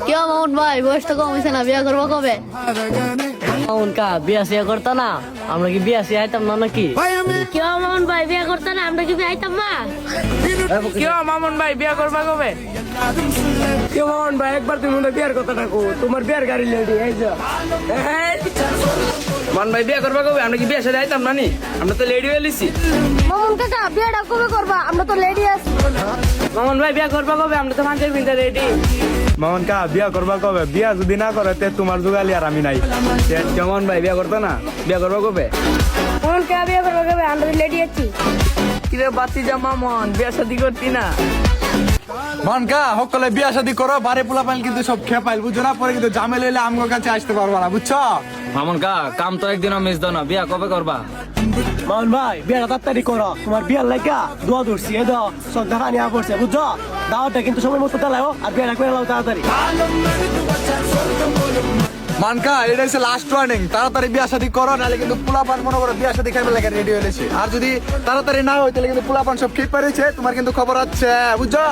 কেউ মামুন ভাই বয়স তো কম হয়েছে না, বিয়ে করবো কবে? মামুন কা বিয়া সিয়া করতা না, আমরা কি বিয়া সিয়া আইতাম না নাকি? কেউ মামুন ভাই বিয়ে করতে না, আমরা কি বিয়ে আইতাম না? কেউ মামুন ভাই বিয়া করবা কবে? কেউ মামুন ভাই একবার তুমি বিয়ার কথা ডাকো, তোমার বিয়ার গাড়ি লেডি এই যা। মামুন ভাই বিয়া করবা কবে? আমরা কি বিয়া সাথে আইতাম না নি? আমরা তো লেডি হয়ে লিছি। মামুন কাকা বিয়েটা কবে করবা? আমরা তো লেডি আছি। মামুন ভাই বিয়া করবা কবে? আমরা তো মাঝে বিনতে রেডি। মামুন কা বিয়া করবা কবে? বিয়া যদি না করে তে তোমার জুগালি আর আমি নাই। কেমন ভাই বিয়া করতো না? বিয়া করবা কবে? মামুন কাকা বিয়ে করবো কবে? আমরা তো লেডি আছি। কিরে বাতি যা মামুন, বিয়া শাদি করতি না? মানকা সকলে বিয়া শাদি করো, বারে পোলা পাইল কিন্তু সব খেপাইল, বুঝছো না? পরে কিন্তু ঝামেলা হইলে আমার কাছে আসতে পারবা না, বুঝছো? মামুন কা কাম তো একদিনও মিস দাও না, বিয়া কবে করবা? মামুন ভাই বিয়াটা তাড়াতাড়ি করো, তোমার বিয়ার লাগা দোয়া ধরছি এই দাও সব দেখা নিয়ে পড়ছে, বুঝছো? দাওয়াটা কিন্তু সময় মতো দেলাও আর বিয়াটা করে লাও তাড়াতাড়ি। মানকা এটা হচ্ছে লাস্ট ওয়ার্নিং, তাড়াতাড়ি বিয়া শাদি করো, নাহলে কিন্তু পোলা পান মনে করো বিয়া শাদি খাইবে লাগে রেডি হয়েছে। আর যদি তাড়াতাড়ি না হয় তাহলে কিন্তু পোলা পান সব ঠিক পারেছে, তোমার কিন্তু খবর আছে, বুঝছো?